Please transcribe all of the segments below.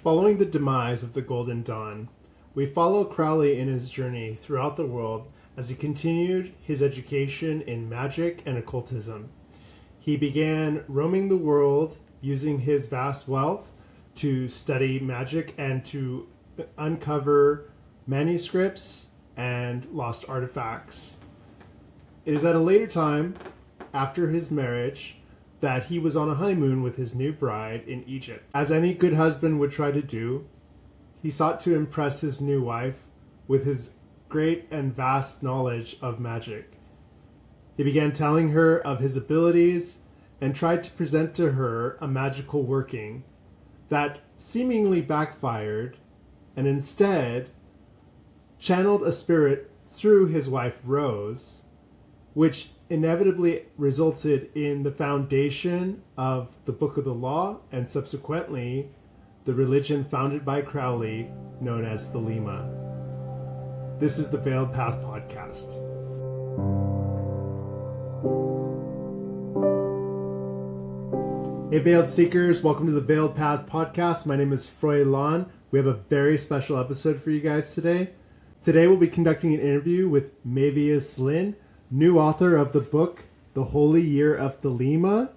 Following the demise of the Golden Dawn, we follow Crowley in his journey throughout the world as he continued his education in magic and occultism. He began roaming the world using his vast wealth to study magic and to uncover manuscripts and lost artifacts. It is at a later time, after his marriage, that he was on a honeymoon with his new bride in Egypt. As any good husband would try to do, he sought to impress his new wife with his great and vast knowledge of magic. He began telling her of his abilities and tried to present to her a magical working that seemingly backfired, and instead channeled a spirit through his wife Rose, which inevitably resulted in the foundation of the Book of the Law and subsequently the religion founded by Crowley known as Thelema. This is the Veiled Path Podcast. Hey Veiled Seekers, welcome to the Veiled Path Podcast. My name is Froy Lon. We have a very special episode for you guys today. Today we'll be conducting an interview with Maevius Lynn, new author of the book, The Holy Year of Thelema.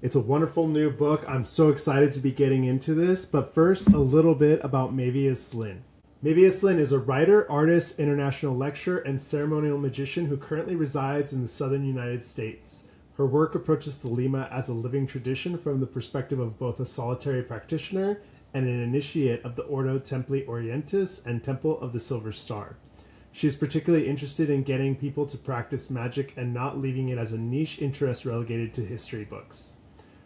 It's a wonderful new book. I'm so excited to be getting into this. But first, a little bit about Maevius Lynn. Maevius Lynn is a writer, artist, international lecturer, and ceremonial magician who currently resides in the southern United States. Her work approaches Thelema as a living tradition from the perspective of both a solitary practitioner and an initiate of the Ordo Templi Orientis and Temple of the Silver Star. She is particularly interested in getting people to practice magic and not leaving it as a niche interest relegated to history books.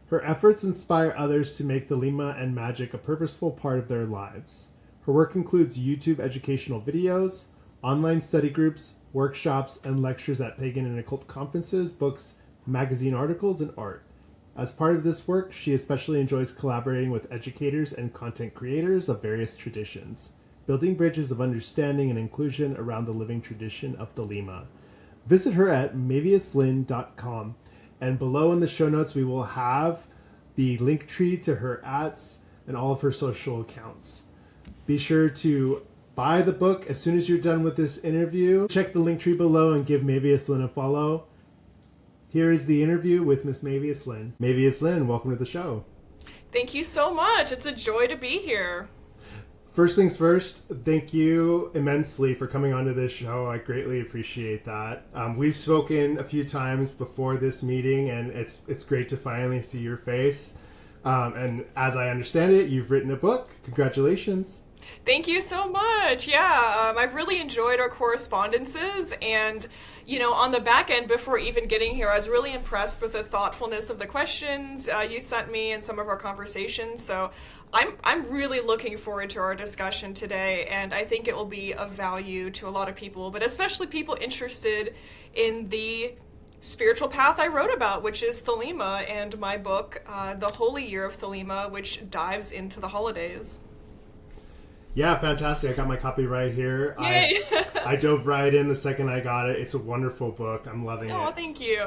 Her efforts inspire others to make Thelema and magic a purposeful part of their lives. Her work includes YouTube educational videos, online study groups, workshops, and lectures at pagan and occult conferences, books, magazine articles, and art. As part of this work, she especially enjoys collaborating with educators and content creators of various traditions, building bridges of understanding and inclusion around the living tradition of Thelema. Visit her at maeviuslynn.com, and below in the show notes we will have the link tree to her ads and all of her social accounts. Be sure to buy the book as soon as you're done with this interview. Check the link tree below and give Maevius Lynn a follow. Here is the interview with Miss Maevius Lynn. Maevius Lynn, welcome to the show. Thank you so much. It's a joy to be here. First things first, thank you immensely for coming onto this show. I greatly appreciate that. We've spoken a few times before this meeting, and it's great to finally see your face. And as I understand it, you've written a book. Congratulations. Thank you so much. Yeah, I've really enjoyed our correspondences, and on the back end, before even getting here, I was really impressed with the thoughtfulness of the questions you sent me and some of our conversations. So I'm really looking forward to our discussion today, and I think it will be of value to a lot of people, but especially people interested in the spiritual path I wrote about, which is Thelema, and my book, The Holy Year of Thelema, which dives into the holidays. Yeah, fantastic. I got my copy right here. Yay. I dove right in the second I got it. It's a wonderful book. I'm loving it. Oh, thank you.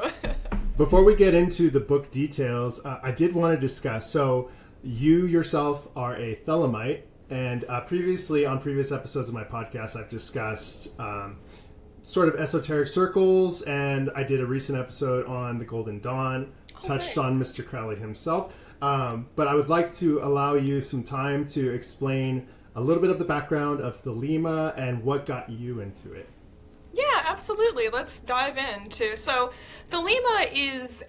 Before we get into the book details, I did want to discuss, so you yourself are a Thelemite, and previously on previous episodes of my podcast, I've discussed sort of esoteric circles, and I did a recent episode on the Golden Dawn, touched on Mr. Crowley himself, but I would like to allow you some time to explain a little bit of the background of Thelema and what got you into it. Yeah, absolutely. Let's dive in. So Thelema is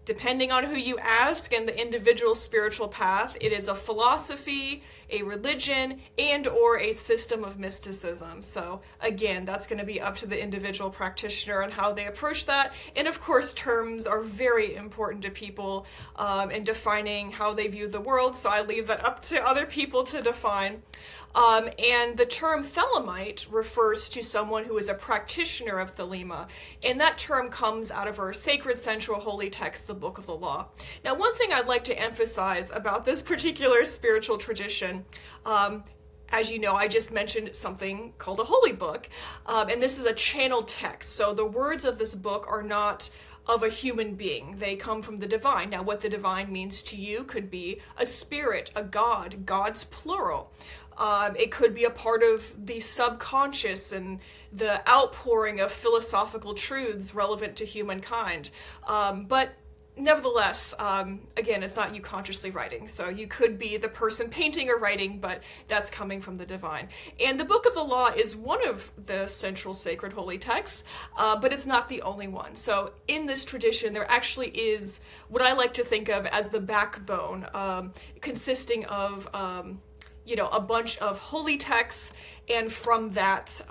depending on who you ask and the individual spiritual path, it is a philosophy, a religion, and or a system of mysticism. So again, that's going to be up to the individual practitioner and how they approach that. And of course, terms are very important to people in defining how they view the world. So I leave that up to other people to define. And the term Thelemite refers to someone who is a practitioner of Thelema, and that term comes out of our sacred central holy text, the Book of the Law. Now, one thing I'd like to emphasize about this particular spiritual tradition, as you know, I just mentioned something called a holy book, and this is a channeled text, so the words of this book are not of a human being. They come from the divine. Now, what the divine means to you could be a spirit, a god, gods plural. It could be a part of the subconscious and the outpouring of philosophical truths relevant to humankind. But nevertheless, again, it's not you consciously writing. So you could be the person painting or writing, but that's coming from the divine. And the Book of the Law is one of the central sacred holy texts, but it's not the only one. So in this tradition, there actually is what I like to think of as the backbone, consisting of a bunch of holy texts, and from that,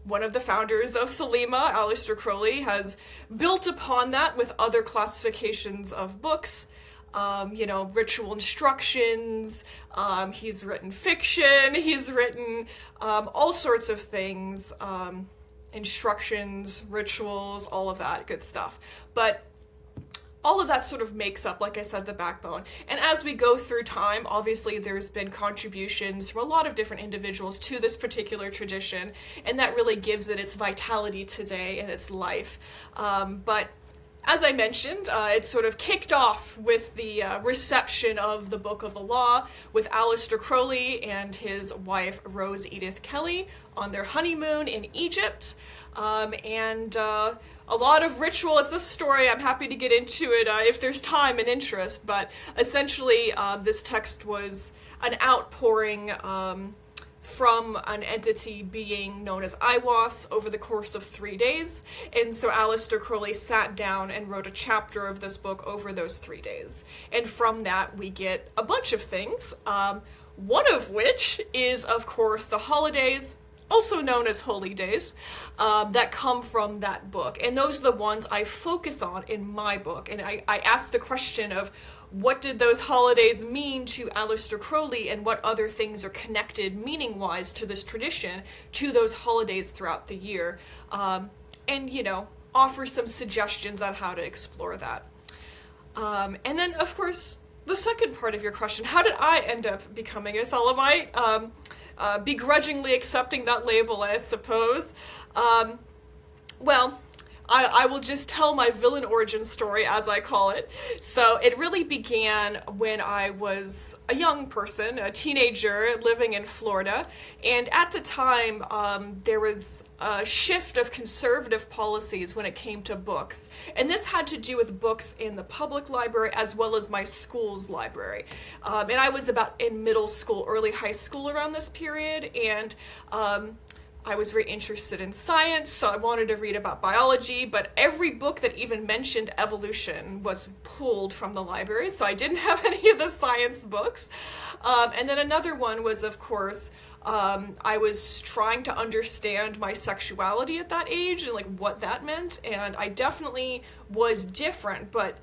one of the founders of Thelema, Aleister Crowley, has built upon that with other classifications of books, ritual instructions, he's written fiction, he's written all sorts of things, instructions, rituals, all of that good stuff. But all of that sort of makes up, like I said, the backbone. And as we go through time, obviously there's been contributions from a lot of different individuals to this particular tradition, and that really gives it its vitality today and its life. But as I mentioned, it sort of kicked off with the reception of the Book of the Law with Aleister Crowley and his wife Rose Edith Kelly on their honeymoon in Egypt. A lot of ritual. It's a story. I'm happy to get into it if there's time and interest. But essentially, this text was an outpouring from an entity being known as Aiwass over the course of 3 days. And so Aleister Crowley sat down and wrote a chapter of this book over those 3 days. And from that, we get a bunch of things, one of which is, of course, the holidays, also known as holy days, that come from that book. And those are the ones I focus on in my book. And I ask the question of, what did those holidays mean to Aleister Crowley, and what other things are connected meaning-wise to this tradition, to those holidays throughout the year, and, offer some suggestions on how to explore that. And then, of course, the second part of your question, how did I end up becoming a Thelemite? Begrudgingly accepting that label, I suppose. I will just tell my villain origin story, as I call it. So it really began when I was a young person, a teenager living in Florida. And at the time, there was a shift of conservative policies when it came to books. And this had to do with books in the public library as well as my school's library. And I was about in middle school, early high school around this period. And I was very interested in science, so I wanted to read about biology, but every book that even mentioned evolution was pulled from the library, so I didn't have any of the science books. And then another one was, of course, I was trying to understand my sexuality at that age and what that meant, and I definitely was different, but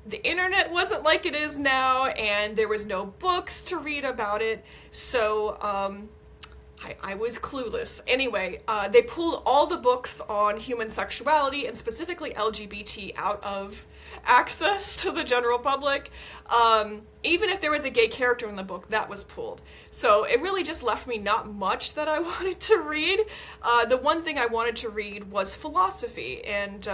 the internet wasn't like it is now, and there was no books to read about it, so I was clueless. Anyway, they pulled all the books on human sexuality and specifically LGBT out of access to the general public. Even if there was a gay character in the book, that was pulled. So it really just left me not much that I wanted to read. The one thing I wanted to read was philosophy. And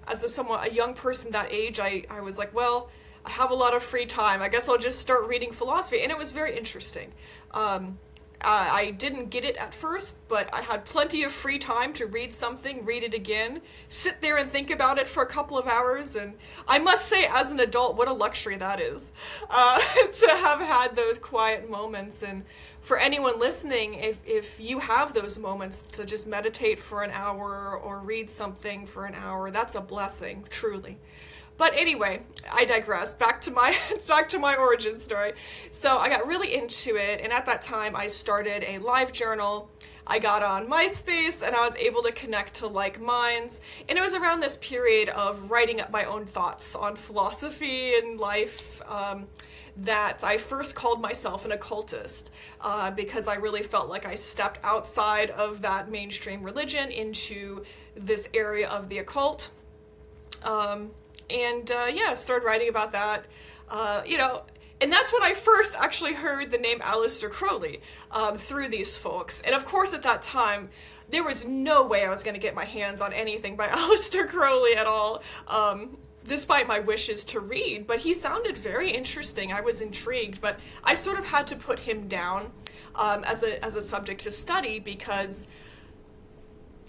as a young person that age, I was like, well, I have a lot of free time. I guess I'll just start reading philosophy. And it was very interesting. I didn't get it at first, but I had plenty of free time to read something, read it again, sit there and think about it for a couple of hours, and I must say, as an adult, what a luxury that is, to have had those quiet moments. And for anyone listening, if you have those moments to just meditate for an hour or read something for an hour, that's a blessing, truly. But anyway, I digress. Back to my origin story. So I got really into it, and at that time I started a live journal. I got on MySpace, and I was able to connect to like minds. And it was around this period of writing up my own thoughts on philosophy and life that I first called myself an occultist, because I really felt like I stepped outside of that mainstream religion into this area of the occult. Started writing about that. And that's when I first actually heard the name Aleister Crowley through these folks. And of course, at that time, there was no way I was going to get my hands on anything by Aleister Crowley at all, despite my wishes to read. But he sounded very interesting. I was intrigued, but I sort of had to put him down as a subject to study because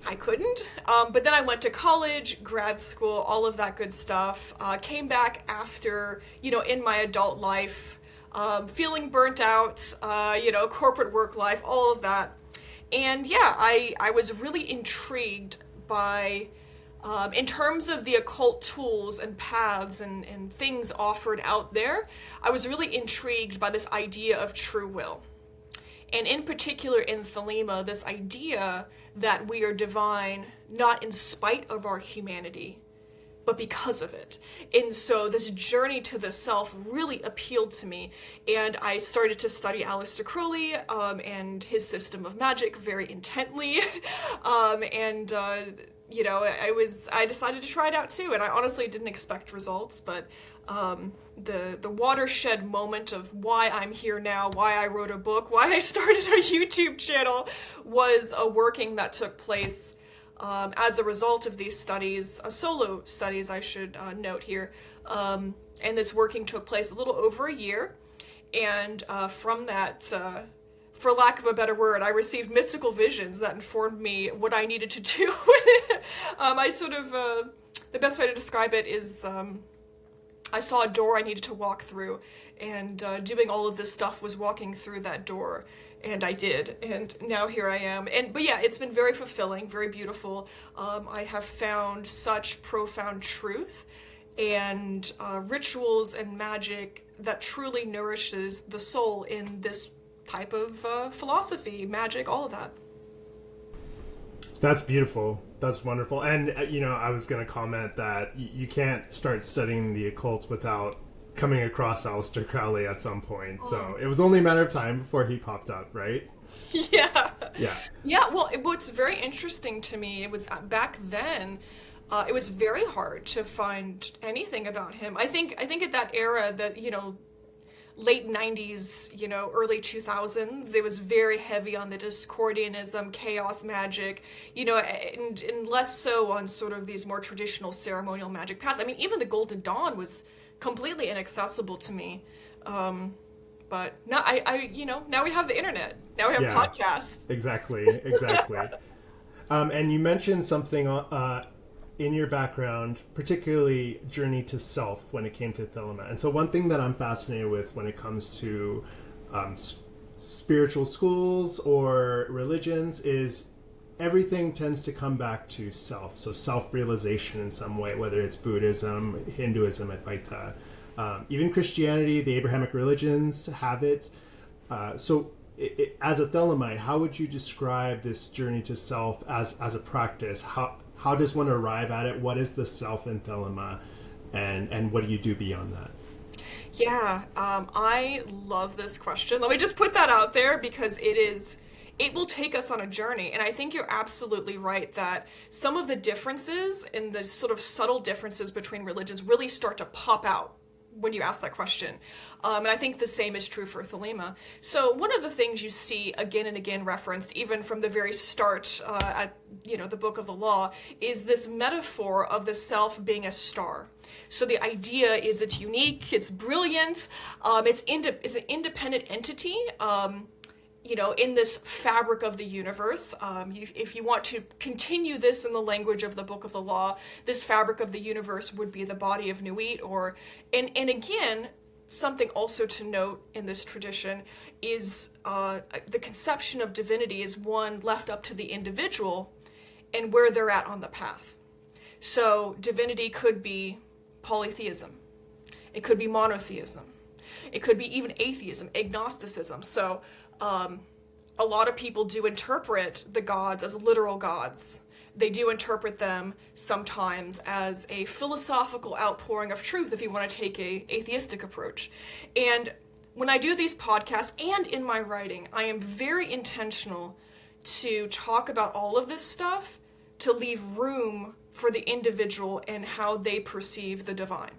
I couldn't. But then I went to college, grad school, all of that good stuff. Came back after, in my adult life, feeling burnt out, corporate work life, all of that. And yeah, I was really intrigued by, in terms of the occult tools and paths and things offered out there, I was really intrigued by this idea of true will. And in particular in Thelema, this idea that we are divine not in spite of our humanity, but because of it. And so this journey to the self really appealed to me. And I started to study Aleister Crowley and his system of magic very intently. I decided to try it out too. And I honestly didn't expect results, but the watershed moment of why I'm here now, why I wrote a book, why I started a YouTube channel was a working that took place as a result of these studies, solo studies I should note here. And this working took place a little over a year. And from that, for lack of a better word, I received mystical visions that informed me what I needed to do. The best way to describe it is I saw a door I needed to walk through, and doing all of this stuff was walking through that door, and I did, and now here I am. But yeah, it's been very fulfilling, very beautiful. I have found such profound truth and rituals and magic that truly nourishes the soul in this type of philosophy, magic, all of that. That's beautiful. That's wonderful. And, I was going to comment that you can't start studying the occult without coming across Aleister Crowley at some point. So it was only a matter of time before he popped up, right? Yeah. Yeah. Yeah, well, what's very interesting to me, it was back then, it was very hard to find anything about him. I think at that era that, late 90s, early 2000s, it was very heavy on the Discordianism, chaos magic, and less so on sort of these more traditional ceremonial magic paths. I mean, even the Golden Dawn was completely inaccessible to me. But now now we have the internet. Now we have podcasts. Exactly. And you mentioned something in your background, particularly journey to self when it came to Thelema. And so one thing that I'm fascinated with when it comes to spiritual schools or religions is everything tends to come back to self. So self-realization in some way, whether it's Buddhism, Hinduism, Advaita, even Christianity, the Abrahamic religions have it. So as a Thelemite, how would you describe this journey to self as a practice? How does one arrive at it? What is the self in Thelema? And what do you do beyond that? Yeah, I love this question. Let me just put that out there because it will take us on a journey. And I think you're absolutely right that some of the differences and the sort of subtle differences between religions really start to pop out when you ask that question. And I think the same is true for Thelema. So one of the things you see again and again referenced, even from the very start at the Book of the Law, is this metaphor of the self being a star. So the idea is it's unique, it's brilliant, it's an independent entity, in this fabric of the universe. If you want to continue this in the language of the Book of the Law, this fabric of the universe would be the body of Nuit, and again, something also to note in this tradition is the conception of divinity is one left up to the individual and where they're at on the path. So divinity could be polytheism. It could be monotheism. It could be even atheism, agnosticism. So a lot of people do interpret the gods as literal gods. They do interpret them sometimes as a philosophical outpouring of truth, if you want to take a atheistic approach. And when I do these podcasts and in my writing, I am very intentional to talk about all of this stuff to leave room for the individual and how they perceive the divine.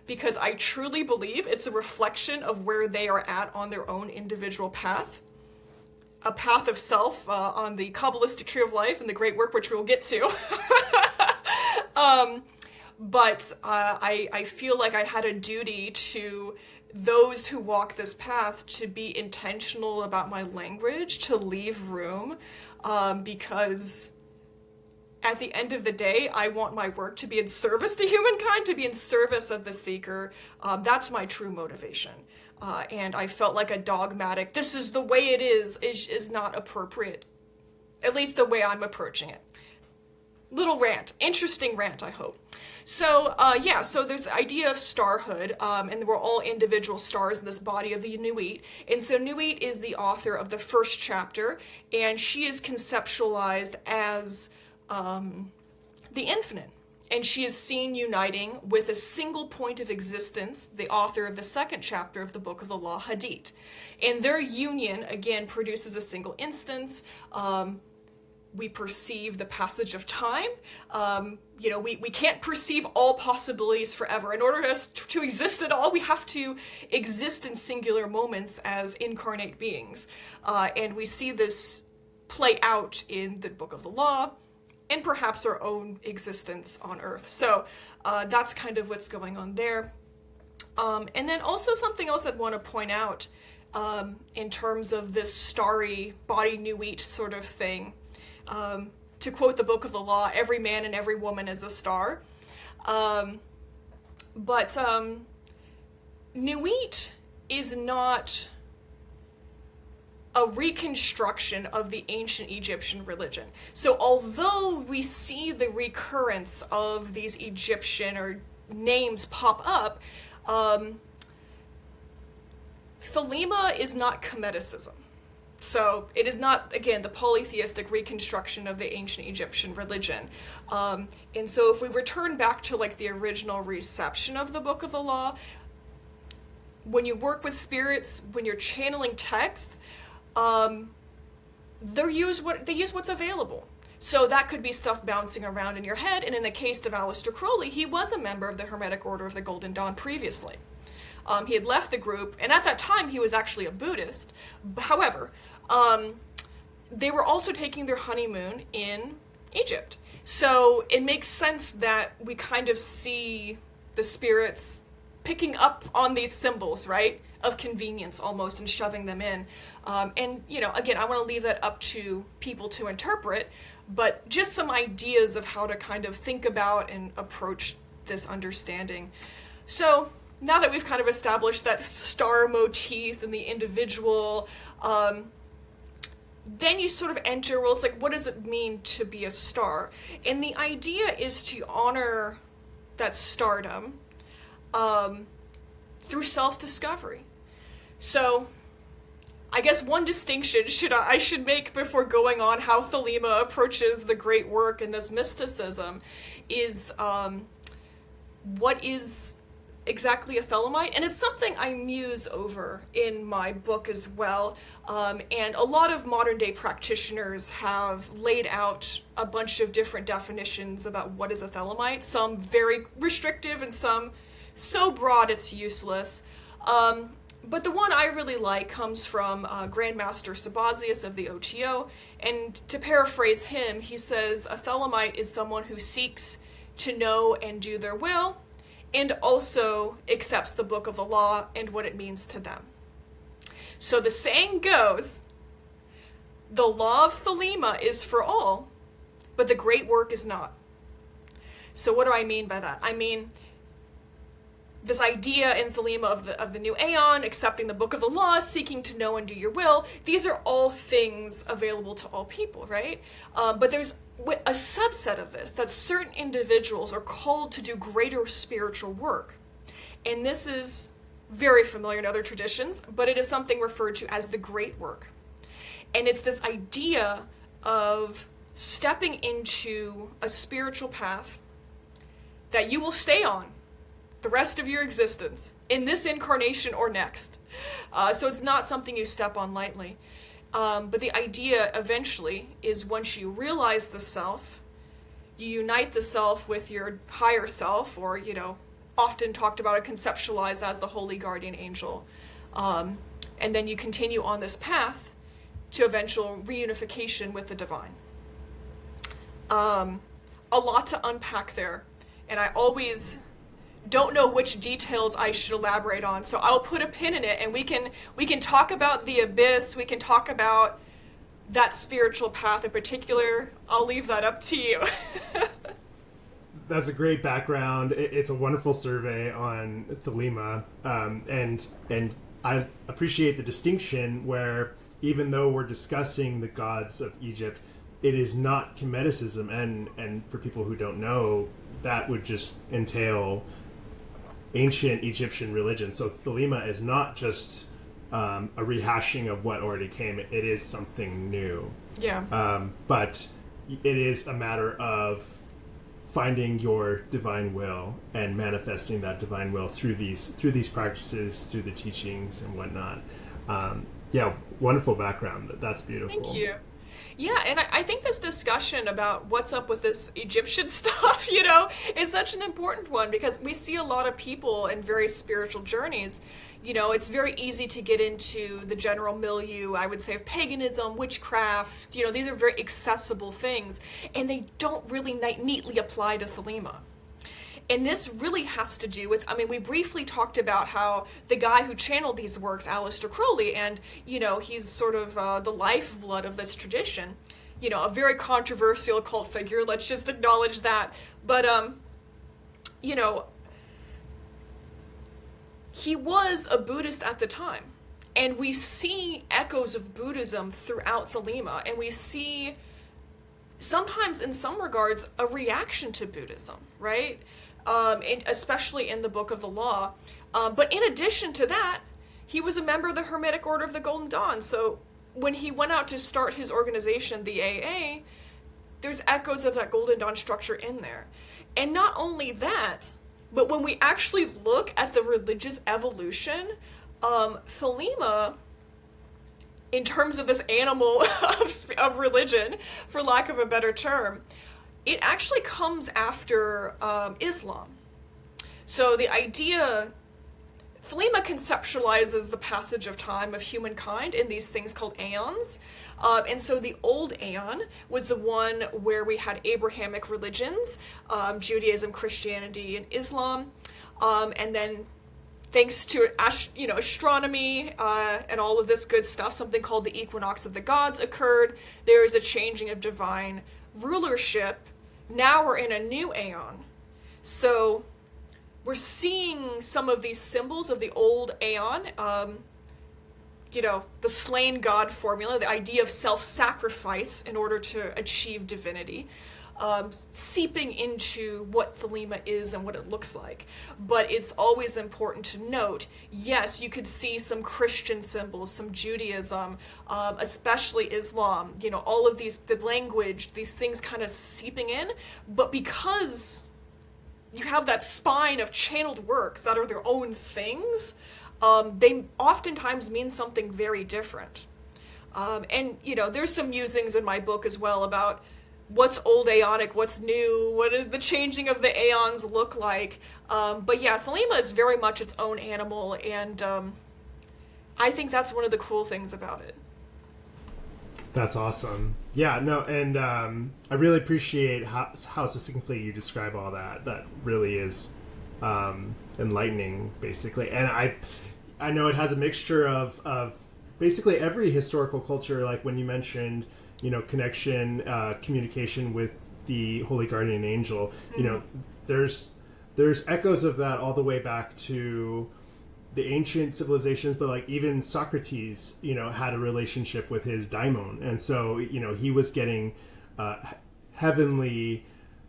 because I truly believe it's a reflection of where they are at on their own individual path. A path of self on the Kabbalistic tree of life and the great work, which we'll get to. But I feel like I had a duty to those who walk this path to be intentional about my language, to leave room, because at the end of the day, I want my work to be in service to humankind, to be in service of the seeker. That's my true motivation. And I felt like a dogmatic, this is the way it is not appropriate. At least the way I'm approaching it. Little rant. Interesting rant, I hope. So, so there's the idea of starhood, and we're all individual stars in this body of the Nuit. And so Nuit is the author of the first chapter, and she is conceptualized as the infinite. And she is seen uniting with a single point of existence, the author of the second chapter of the Book of the Law, Hadith. And their union, again, produces a single instance. We perceive the passage of time. We can't perceive all possibilities forever. In order for us to exist at all, we have to exist in singular moments as incarnate beings. And we see this play out in the Book of the Law, and perhaps our own existence on Earth. So that's kind of what's going on there. And then also something else I'd want to point out in terms of this starry body Nuit sort of thing. To quote the Book of the Law, every man and every woman is a star. But Nuit is not a reconstruction of the ancient Egyptian religion. So although we see the recurrence of these Egyptian or names pop up, Thelema is not Kemeticism. So it is not, again, the polytheistic reconstruction of the ancient Egyptian religion. And so if we return back to like the original reception of the Book of the Law, when you work with spirits, when you're channeling texts, they use what's available. So that could be stuff bouncing around in your head. And in the case of Aleister Crowley, he was a member of the Hermetic Order of the Golden Dawn previously. He had left the group, and at that time he was actually a Buddhist. However, they were also taking their honeymoon in Egypt. So it makes sense that we kind of see the spirits picking up on these symbols, right, of convenience almost, and shoving them in. And, again, I want to leave that up to people to interpret, but just some ideas of how to kind of think about and approach this understanding. So now that we've kind of established that star motif and the individual, then you sort of enter, well, it's like, what does it mean to be a star? And the idea is to honor that stardom through self-discovery. So I guess one distinction I should make before going on how Thelema approaches the great work in this mysticism is what is exactly a Thelemite, and it's something I muse over in my book as well. And a lot of modern day practitioners have laid out a bunch of different definitions about what is a Thelemite, some very restrictive and some so broad it's useless. But the one I really like comes from Grandmaster Sabazius of the OTO, and to paraphrase him, he says, a Thelemite is someone who seeks to know and do their will, and also accepts the Book of the Law and what it means to them. So the saying goes, the law of Thelema is for all, but the great work is not. So what do I mean by that? I mean, this idea in Thelema of the new aeon, accepting the Book of the Law, seeking to know and do your will, these are all things available to all people, right? But there's a subset of this, that certain individuals are called to do greater spiritual work. And this is very familiar in other traditions, but it is something referred to as the great work. And it's this idea of stepping into a spiritual path that you will stay on the rest of your existence, in this incarnation or next. So it's not something you step on lightly. But the idea eventually is once you realize the self, you unite the self with your higher self, or, often talked about or conceptualized as the holy guardian angel. And then you continue on this path to eventual reunification with the divine. A lot to unpack there, and I always don't know which details I should elaborate on, so I'll put a pin in it, and we can talk about the abyss, we can talk about that spiritual path in particular. I'll leave that up to you. That's a great background. It's a wonderful survey on Thelema, and I appreciate the distinction where even though we're discussing the gods of Egypt, it is not Chemeticism, and for people who don't know, that would just entail ancient Egyptian religion. So Thelema is not just a rehashing of what already came. It is something new. Yeah. But it is a matter of finding your divine will and manifesting that divine will through these practices, through the teachings and whatnot. Yeah, wonderful background. That's beautiful. Thank you. Yeah, and I think this discussion about what's up with this Egyptian stuff, is such an important one, because we see a lot of people in very spiritual journeys. It's very easy to get into the general milieu, I would say, of paganism, witchcraft. These are very accessible things, and they don't really neatly apply to Thelema. And this really has to do with, we briefly talked about how the guy who channeled these works, Aleister Crowley, and, he's sort of the lifeblood of this tradition. A very controversial cult figure, let's just acknowledge that. But, he was a Buddhist at the time. And we see echoes of Buddhism throughout Thelema, and we see, sometimes in some regards, a reaction to Buddhism, right? And especially in the Book of the Law. But in addition to that, he was a member of the Hermetic Order of the Golden Dawn. So when he went out to start his organization, the AA, there's echoes of that Golden Dawn structure in there. And not only that, but when we actually look at the religious evolution, Thelema, in terms of this animal of religion, for lack of a better term, it actually comes after Islam. So the idea, Thelema conceptualizes the passage of time of humankind in these things called aeons. And so the old aeon was the one where we had Abrahamic religions, Judaism, Christianity, and Islam. And then thanks to astronomy and all of this good stuff, something called the equinox of the gods occurred. There is a changing of divine rulership. Now we're in a new aeon. So we're seeing some of these symbols of the old aeon, the slain god formula, the idea of self-sacrifice in order to achieve divinity, seeping into what Thelema is and what it looks like. But it's always important to note, yes, you could see some Christian symbols, some Judaism, especially Islam, all of these, the language, these things kind of seeping in, but because you have that spine of channeled works that are their own things, they oftentimes mean something very different. And there's some musings in my book as well about what's old aeonic, what's new, what does the changing of the aeons look like. But yeah, Thelema is very much its own animal, and I think that's one of the cool things about it. That's awesome. Yeah, no, and I really appreciate how succinctly you describe all that. That really is enlightening, basically. And I know it has a mixture of basically every historical culture, like when you mentioned, connection, communication with the Holy Guardian Angel. There's echoes of that all the way back to the ancient civilizations, but like even Socrates, had a relationship with his daimon, and so he was getting heavenly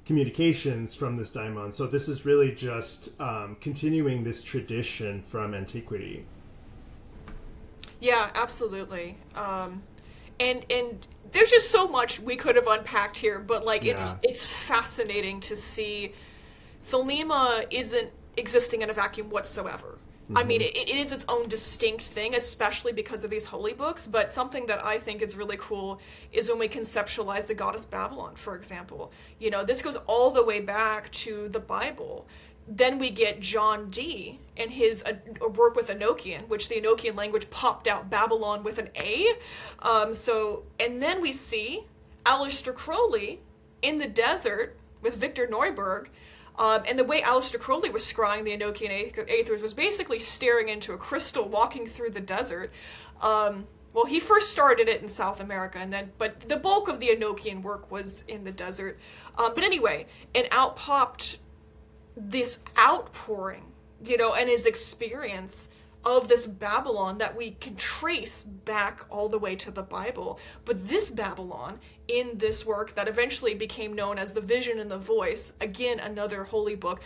communications from this daimon. So this is really just continuing this tradition from antiquity. Yeah, absolutely. And there's just so much we could have unpacked here, but it's fascinating to see Thelema isn't existing in a vacuum whatsoever. Mm-hmm. It is its own distinct thing, especially because of these holy books, but something that I think is really cool is when we conceptualize the goddess Babylon, for example. This goes all the way back to the Bible. then we get John Dee and his work with Enochian, which the Enochian language popped out Babylon with an A. And then we see Aleister Crowley in the desert with Victor Neuburg. And the way Aleister Crowley was scrying the Enochian Aethers was basically staring into a crystal, walking through the desert. Well, he first started it in South America, but the bulk of the Enochian work was in the desert. But anyway, and out popped this outpouring, and his experience of this Babylon that we can trace back all the way to the Bible. But this Babylon, in this work that eventually became known as The Vision and the Voice, again, another holy book.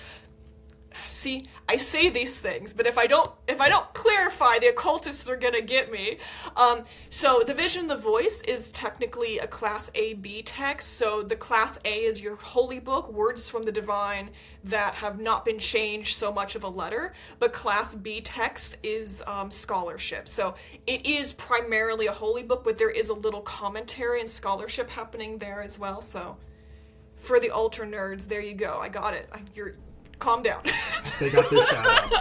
See, I say these things, but if I don't clarify, the occultists are gonna get me. So The Vision, the Voice is technically a Class A-B text. So the Class A is your holy book, words from the divine that have not been changed so much of a letter. But Class B text is scholarship. So it is primarily a holy book, but there is a little commentary and scholarship happening there as well. So for the ultra nerds, there you go. I got it. Calm down. They got their shout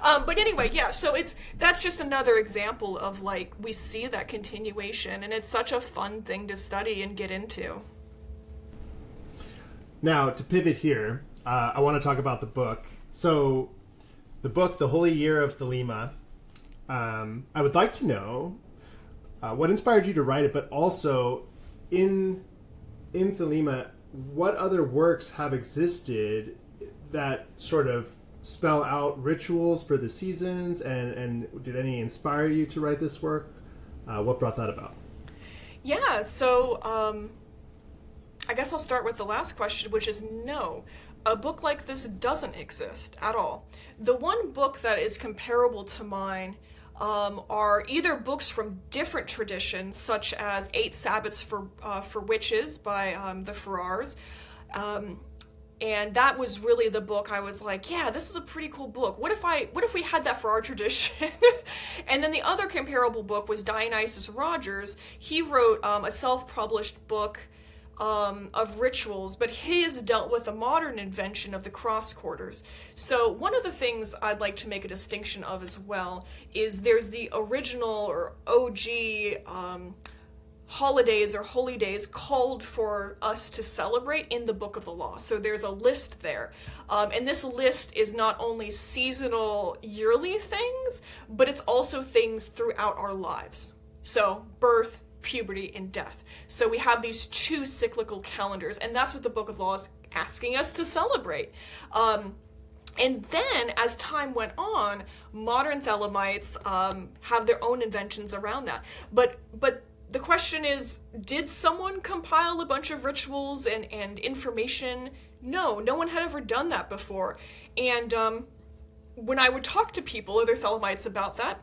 out. But anyway, yeah, so that's just another example of, we see that continuation, and it's such a fun thing to study and get into. Now, to pivot here, I want to talk about the book. So, the book, The Holy Year of Thelema, I would like to know what inspired you to write it, but also, in Thelema, what other works have existed that sort of spell out rituals for the seasons, and did any inspire you to write this work? What brought that about? Yeah, so I guess I'll start with the last question, which is no. A book like this doesn't exist at all. The one book that is comparable to mine are either books from different traditions, such as 8 Sabbaths for Witches by the Farrars. And that was really the book I was like, yeah, this is a pretty cool book. What if we had that for our tradition? And then the other comparable book was Dionysius Rogers. He wrote a self-published book of rituals, but his dealt with a modern invention of the cross quarters. So one of the things I'd like to make a distinction of as well is there's the original or OG holidays or holy days called for us to celebrate in the Book of the Law. So there's a list there. And this list is not only seasonal yearly things, but it's also things throughout our lives. So birth, puberty, and death. So we have these 2 cyclical calendars, and that's what the Book of the Law is asking us to celebrate. And then, as time went on, modern Thelemites have their own inventions around that. But the question is, did someone compile a bunch of rituals and information? No one had ever done that before. And when I would talk to people, other Thelemites, about that,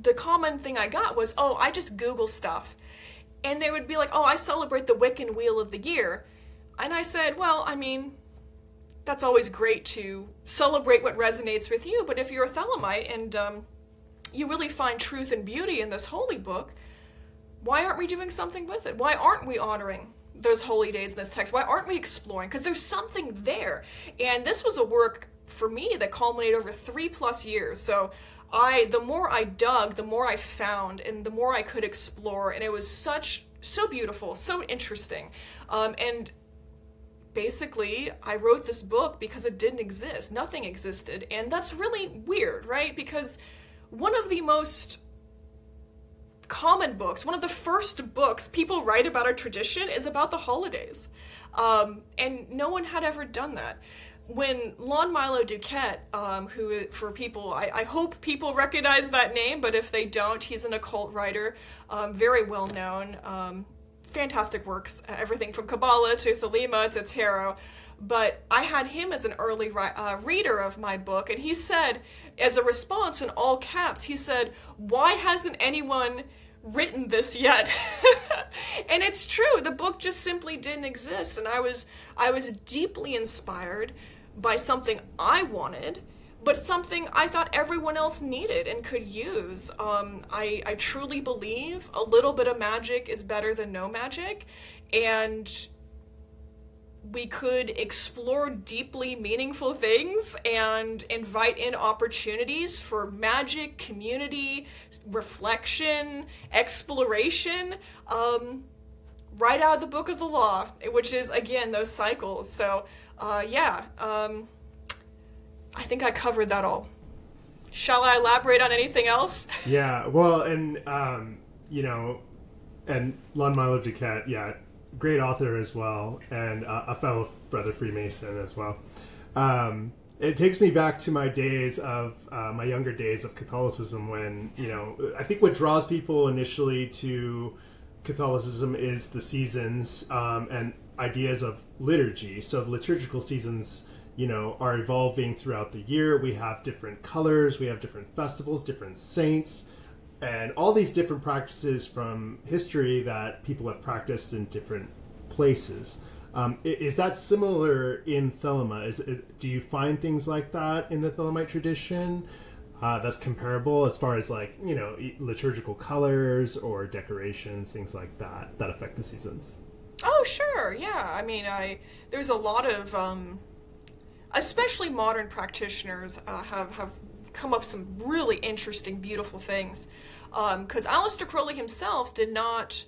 the common thing I got was, I just Google stuff. And they would be like, I celebrate the Wiccan Wheel of the Year. And I said, well, I mean, that's always great to celebrate what resonates with you, but if you're a Thelemite and you really find truth and beauty in this holy book, why aren't we doing something with it? Why aren't we honoring those holy days in this text? Why aren't we exploring? Because there's something there. And this was a work, for me, that culminated over 3+ years. So the more I dug, the more I found, and the more I could explore. And it was so beautiful, so interesting. And basically, I wrote this book because it didn't exist. Nothing existed. And that's really weird, right? Because one of the most common books, one of the first books people write about our tradition is about the holidays. And no one had ever done that. When Lon Milo Duquette, who, for people, I hope people recognize that name, but if they don't, he's an occult writer, very well known, fantastic works, everything from Kabbalah to Thelema to Tarot. But I had him as an early reader of my book, and he said, as a response in all caps, he said, "Why hasn't anyone written this yet?" And it's true, the book just simply didn't exist, and I was deeply inspired by something I wanted, but something I thought everyone else needed and could use. I truly believe a little bit of magic is better than no magic, and we could explore deeply meaningful things and invite in opportunities for magic, community, reflection, exploration, right out of the Book of the Law, which is, again, those cycles. So, I think I covered that all. Shall I elaborate on anything else? Yeah, well, and, and Lon Milo Duquette, yeah, great author as well, and a fellow brother Freemason as well. It takes me back to my days of, my younger days of Catholicism when, I think what draws people initially to Catholicism is the seasons and ideas of liturgy. So the liturgical seasons, are evolving throughout the year. We have different colors, we have different festivals, different saints, and all these different practices from history that people have practiced in different places. Is that similar in Thelema? Do you find things like that in the Thelemite tradition that's comparable as far as liturgical colors or decorations, things like that affect the seasons? Oh, sure, yeah. I mean, there's a lot of, especially modern practitioners have come up with some really interesting, beautiful things. Because Aleister Crowley himself did not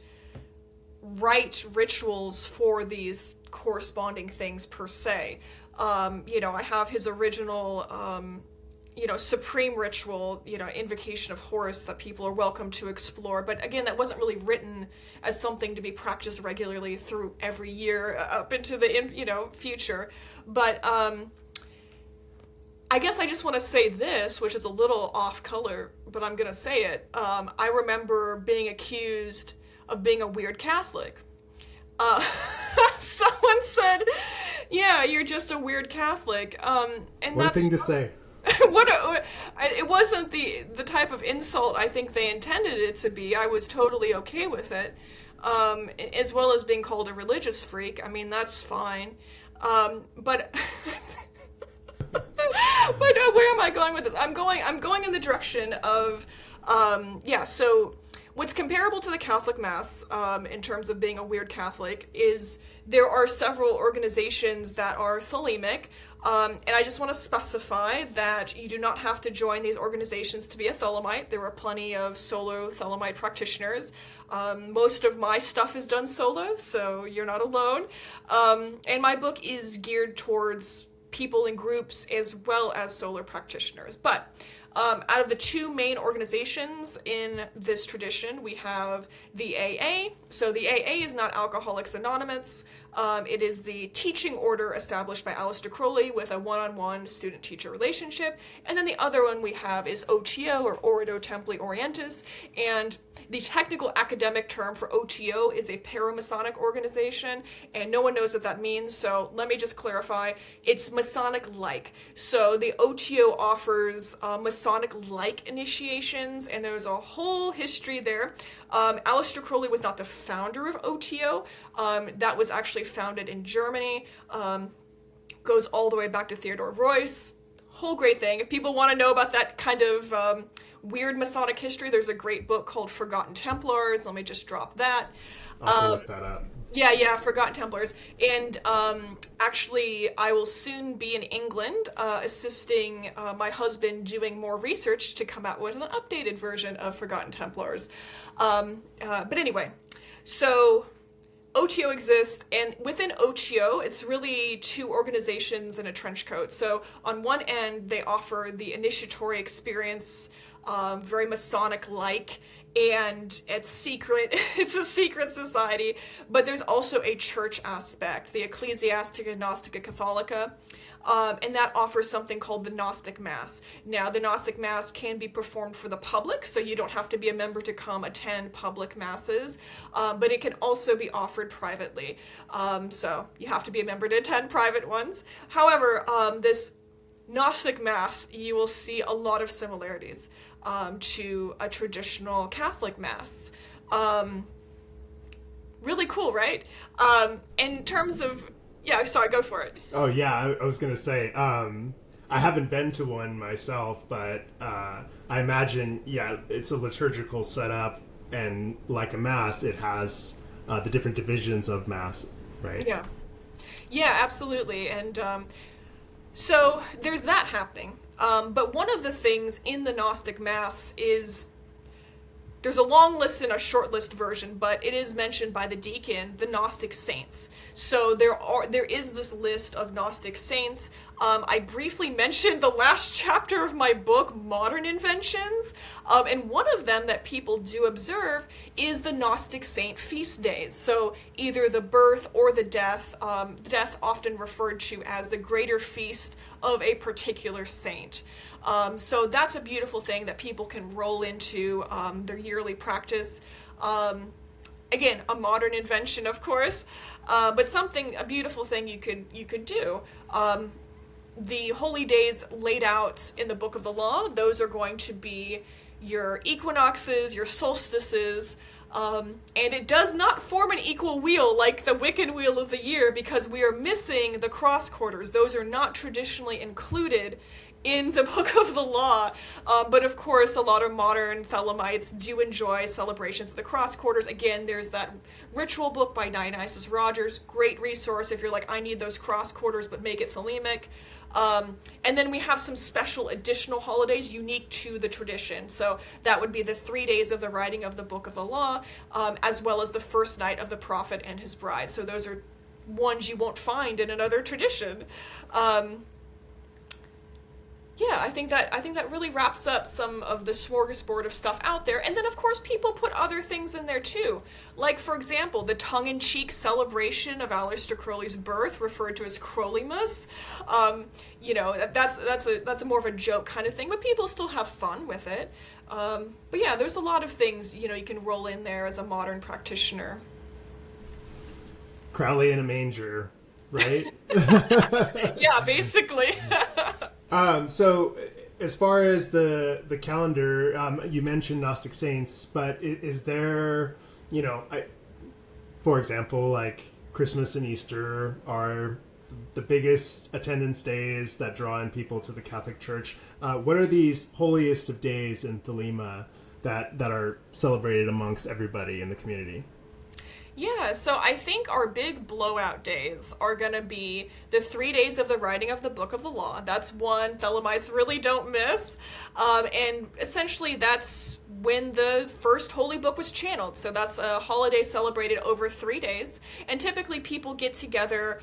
write rituals for these corresponding things per se. I have his original, supreme ritual, invocation of Horus that people are welcome to explore. But again, that wasn't really written as something to be practiced regularly through every year up into the, future. But I guess I just want to say this, which is a little off color, but I'm going to say it. I remember being accused of being a weird Catholic. Someone said, yeah, you're just a weird Catholic. And One thing to say. It wasn't the type of insult I think they intended it to be. I was totally okay with it. As well as being called a religious freak. I mean, that's fine. But where am I going with this? I'm going in the direction of, so what's comparable to the Catholic Mass, in terms of being a weird Catholic, is there are several organizations that are Thelemic, and I just want to specify that you do not have to join these organizations to be a Thelemite. There are plenty of solo Thelemite practitioners. Most of my stuff is done solo, so you're not alone. And my book is geared towards people in groups as well as solo practitioners. But out of the two main organizations in this tradition, we have the AA. So the AA is not Alcoholics Anonymous. It is the teaching order established by Aleister Crowley with a one-on-one student-teacher relationship. And then the other one we have is OTO, or Ordo Templi Orientis. And the technical academic term for OTO is a paramasonic organization, and no one knows what that means, so let me just clarify. It's Masonic-like. So the OTO offers Masonic-like initiations, and there's a whole history there. Aleister Crowley was not the founder of OTO. That was actually founded in Germany. Goes all the way back to Theodore Royce. Whole great thing. If people want to know about that kind of weird Masonic history, there's a great book called Forgotten Templars. Let me just drop that. I'll look that up. Yeah, Forgotten Templars. And actually, I will soon be in England assisting my husband doing more research to come out with an updated version of Forgotten Templars. But anyway, so OTO exists, and within OTO, it's really two organizations in a trench coat. So on one end, they offer the initiatory experience, very Masonic-like, and it's secret. It's a secret society, but there's also a church aspect, the Ecclesiastica Gnostica Catholica, and that offers something called the Gnostic Mass. Now, the Gnostic Mass can be performed for the public, so you don't have to be a member to come attend public masses, but it can also be offered privately. So you have to be a member to attend private ones. However, this Gnostic Mass, you will see a lot of similarities to a traditional Catholic Mass. Really cool, right? In terms of, yeah, sorry, go for it. Oh, yeah, I was going to say, I haven't been to one myself, but I imagine, yeah, it's a liturgical setup, and like a Mass, it has the different divisions of Mass, right? Yeah. Yeah, absolutely. And so there's that happening. But one of the things in the Gnostic Mass is there's a long list and a short list version, but it is mentioned by the deacon, the Gnostic saints. So there is this list of Gnostic saints. I briefly mentioned the last chapter of my book, Modern Inventions, and one of them that people do observe is the Gnostic saint feast days. So either the birth or the death often referred to as the greater feast of a particular saint. So that's a beautiful thing that people can roll into their yearly practice. Again, a modern invention, of course, but a beautiful thing you could do. The holy days laid out in the Book of the Law, those are going to be your equinoxes, your solstices, and it does not form an equal wheel like the Wiccan wheel of the year because we are missing the cross quarters. Those are not traditionally included in the Book of the Law, but of course a lot of modern Thelemites do enjoy celebrations of the cross quarters. Again, there's that ritual book by Dionysius Rogers, great resource if you're like, I need those cross quarters but make it Thelemic. And then we have some special additional holidays unique to the tradition. So that would be the 3 days of the writing of the Book of the Law, as well as the first night of the prophet and his bride. So those are ones you won't find in another tradition. Yeah, I think that really wraps up some of the smorgasbord of stuff out there. And then, of course, people put other things in there, too. Like, for example, the tongue-in-cheek celebration of Aleister Crowley's birth, referred to as Crowleymas. That's more of a joke kind of thing, but people still have fun with it. But yeah, there's a lot of things, you can roll in there as a modern practitioner. Crowley in a manger, right? Yeah, basically. So as far as the calendar, you mentioned Gnostic saints, but is there, for example, like Christmas and Easter are the biggest attendance days that draw in people to the Catholic Church. What are these holiest of days in Thelema that are celebrated amongst everybody in the community? Yeah, so I think our big blowout days are going to be the 3 days of the writing of the Book of the Law. That's one Thelemites really don't miss. And essentially that's when the first holy book was channeled. So that's a holiday celebrated over 3 days. And typically people get together,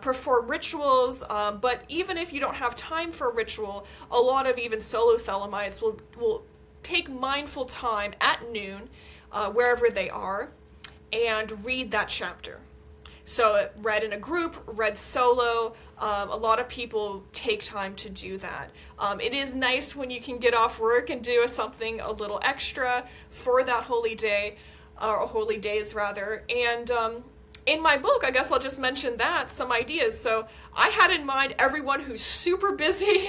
perform rituals, but even if you don't have time for a ritual, a lot of even solo Thelemites will take mindful time at noon, wherever they are, and read that chapter. So read in a group, read solo. A lot of people take time to do that. It is nice when you can get off work and do something a little extra for that holy day, or holy days rather. And in my book, I guess I'll just mention some ideas. So I had in mind everyone who's super busy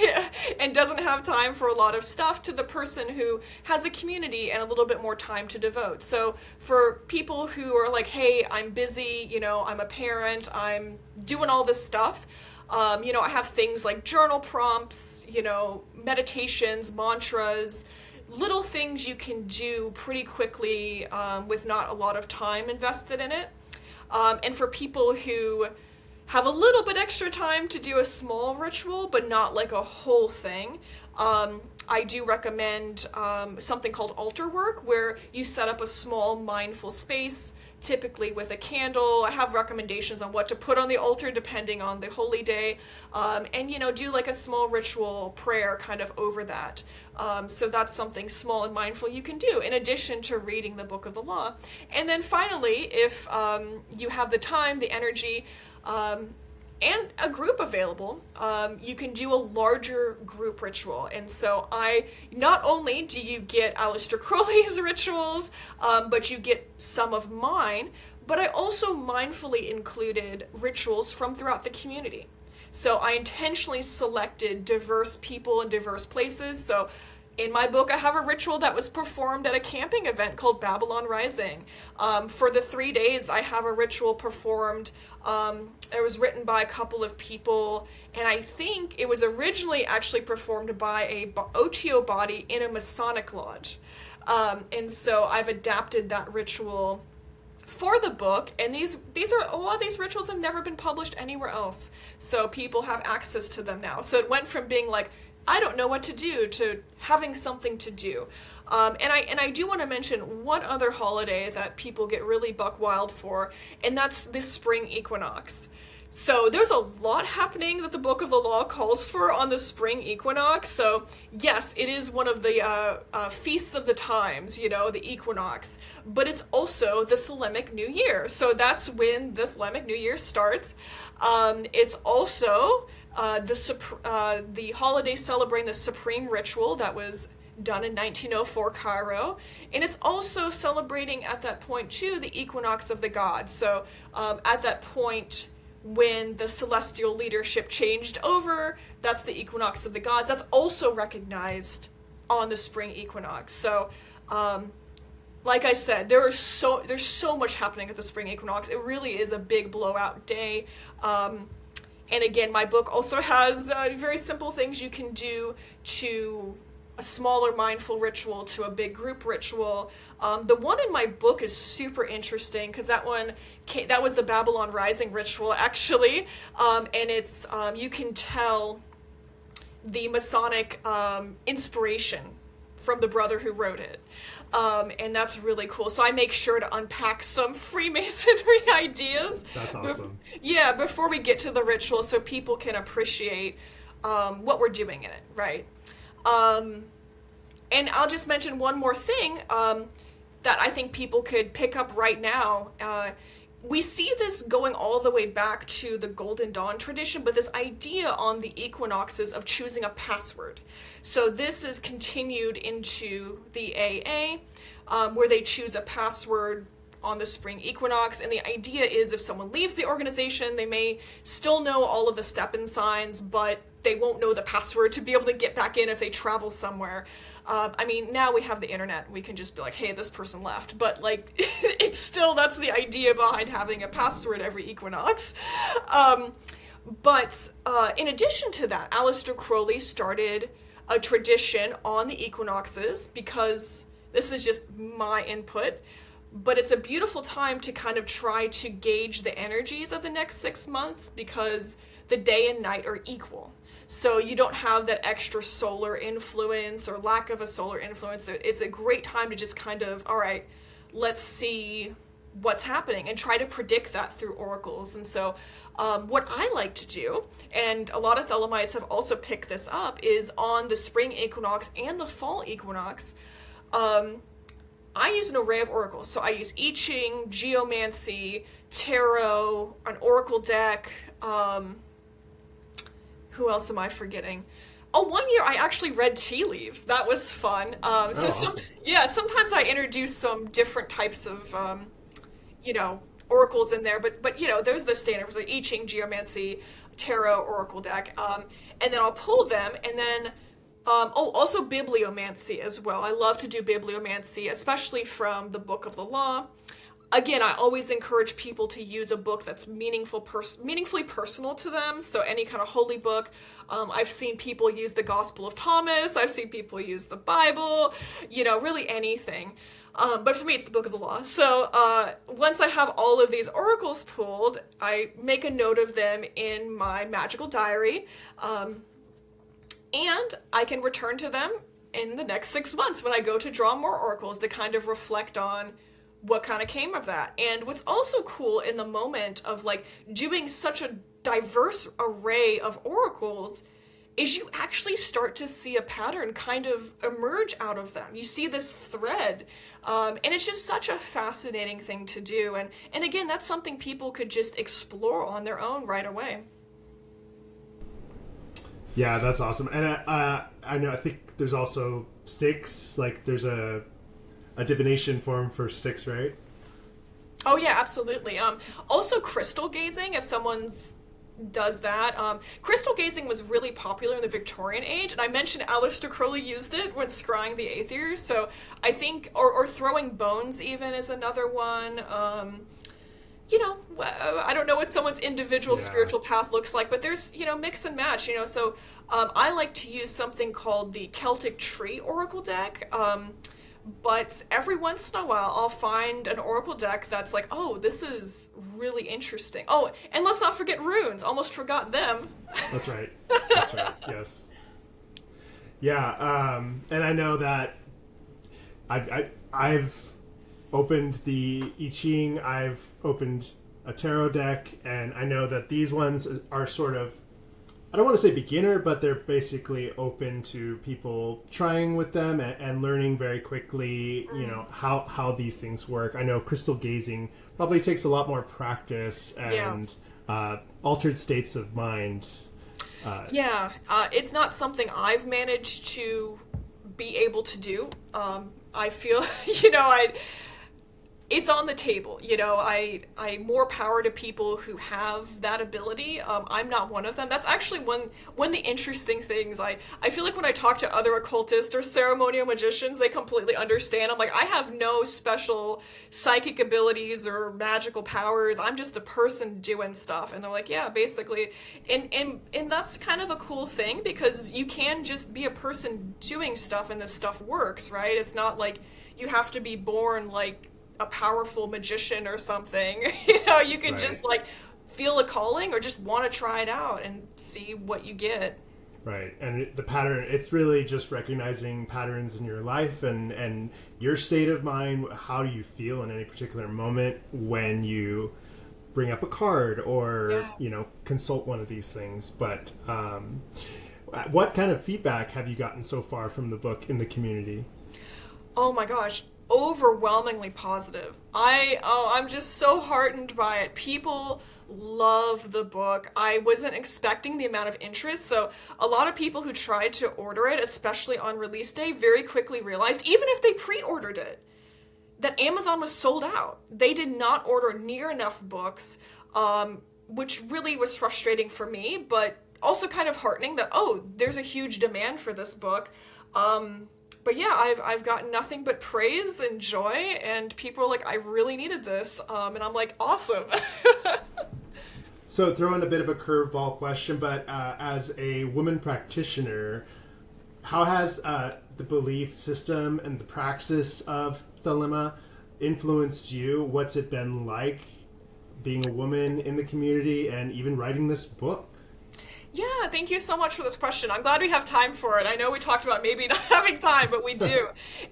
and doesn't have time for a lot of stuff to the person who has a community and a little bit more time to devote. So for people who are like, hey, I'm busy, I'm a parent, I'm doing all this stuff. I have things like journal prompts, meditations, mantras, little things you can do pretty quickly with not a lot of time invested in it. And for people who have a little bit extra time to do a small ritual, but not like a whole thing, I do recommend something called altar work, where you set up a small mindful space, typically with a candle. I have recommendations on what to put on the altar depending on the holy day, and do like a small ritual prayer kind of over that. So that's something small and mindful you can do in addition to reading the Book of the Law. And then finally, if you have the time, the energy, and a group available, you can do a larger group ritual. And so not only do you get Aleister Crowley's rituals, but you get some of mine, but I also mindfully included rituals from throughout the community. So I intentionally selected diverse people in diverse places. So in my book, I have a ritual that was performed at a camping event called Babylon Rising. For the 3 days, I have a ritual performed. It was written by a couple of people, and I think it was originally actually performed by a Ochio body in a Masonic lodge. And so I've adapted that ritual for the book, and these are a lot of these rituals have never been published anywhere else, so people have access to them now. So it went from being like, I don't know what to do, to having something to do. And I do want to mention one other holiday that people get really buck wild for, and that's the spring equinox. So there's a lot happening that the Book of the Law calls for on the spring equinox. So yes, it is one of the feasts of the times, the equinox, but it's also the Thelemic New Year. So that's when the Thelemic New Year starts. It's also the holiday celebrating the supreme ritual that was done in 1904 Cairo, and it's also celebrating at that point too the equinox of the gods. So at that point, when the celestial leadership changed over, that's the equinox of the gods. That's also recognized on the spring equinox. So like I said, there's so much happening at the spring equinox. It really is a big blowout day. And again, my book also has very simple things you can do, to a smaller mindful ritual to a big group ritual. The one in my book is super interesting because that was the Babylon Rising ritual, actually. And it's, you can tell the Masonic inspiration from the brother who wrote it. And that's really cool. So I make sure to unpack some Freemasonry ideas. That's awesome. Before we get to the ritual, so people can appreciate what we're doing in it, right? And I'll just mention one more thing that I think people could pick up right now. We see this going all the way back to the Golden Dawn tradition, but this idea on the equinoxes of choosing a password. So this is continued into the AA, where they choose a password on the spring equinox, and the idea is if someone leaves the organization, they may still know all of the step-in signs, but they won't know the password to be able to get back in if they travel somewhere. Now we have the internet, we can just be like, hey, this person left, but like, it's still, that's the idea behind having a password every equinox. But in addition to that, Aleister Crowley started a tradition on the equinoxes, because this is just my input, but it's a beautiful time to kind of try to gauge the energies of the next 6 months, because the day and night are equal. So you don't have that extra solar influence or lack of a solar influence. It's a great time to just kind of, all right, let's see what's happening and try to predict that through oracles. And so what I like to do, and a lot of Thelemites have also picked this up, is on the spring equinox and the fall equinox, I use an array of oracles. So I use I Ching, geomancy, tarot, an oracle deck. Who else am I forgetting? Oh, one year I actually read tea leaves. That was fun. Awesome. Sometimes I introduce some different types of, oracles in there. But there's the standards like I Ching, geomancy, tarot, oracle deck, and then I'll pull them, and then also bibliomancy as well. I love to do bibliomancy, especially from the Book of the Law. Again, I always encourage people to use a book that's meaningfully personal to them. So any kind of holy book. I've seen people use the Gospel of Thomas. I've seen people use the Bible, really anything. But for me, it's the Book of the Law. So once I have all of these oracles pulled, I make a note of them in my magical diary. And I can return to them in the next 6 months when I go to draw more oracles to kind of reflect on what kind of came of that. And what's also cool in the moment of like doing such a diverse array of oracles is you actually start to see a pattern kind of emerge out of them. You see this thread, and it's just such a fascinating thing to do. And again, that's something people could just explore on their own right away. Yeah, that's awesome. And I think there's also sticks, like there's a divination form for sticks, right? Oh yeah, absolutely. Also crystal gazing, if someone's does that. Crystal gazing was really popular in the Victorian age, and I mentioned Aleister Crowley used it when scrying the Aethers, so I think, or throwing bones even is another one. I don't know what someone's individual spiritual path looks like, but there's, mix and match, so I like to use something called the Celtic Tree Oracle deck, But every once in a while, I'll find an oracle deck that's like, oh, this is really interesting. Oh, and let's not forget runes. Almost forgot them. That's right. That's right. Yes. Yeah. And I know that I've opened the I Ching. I've opened a tarot deck, and I know that these ones are sort of, I don't want to say beginner, but they're basically open to people trying with them and learning very quickly, you know, how these things work. I know crystal gazing probably takes a lot more practice and altered states of mind. It's not something I've managed to be able to do. I feel, it's on the table. I more power to people who have that ability. I'm not one of them. That's actually one of the interesting things. I feel like when I talk to other occultists or ceremonial magicians, they completely understand. I'm like, I have no special psychic abilities or magical powers. I'm just a person doing stuff. And they're like, yeah, basically. And that's kind of a cool thing, because you can just be a person doing stuff and this stuff works, right? It's not like you have to be born like a powerful magician or something. You can just like feel a calling or just want to try it out and see what you get. Right. And the pattern, it's really just recognizing patterns in your life and your state of mind. How do you feel in any particular moment when you bring up a card or consult one of these things? But what kind of feedback have you gotten so far from the book in the community? Oh my gosh, overwhelmingly positive. I'm just so heartened by it. People love the book. I wasn't expecting the amount of interest, so a lot of people who tried to order it, especially on release day, very quickly realized, even if they pre-ordered it, that Amazon was sold out. They did not order near enough books, which really was frustrating for me, but also kind of heartening that, oh, there's a huge demand for this book. But yeah, I've gotten nothing but praise and joy, and people are like, I really needed this, and I'm like, awesome. So throw in a bit of a curveball question, but as a woman practitioner, how has the belief system and the praxis of Thelema influenced you? What's it been like being a woman in the community and even writing this book? Yeah, thank you so much for this question. I'm glad we have time for it. I know we talked about maybe not having time, but we do.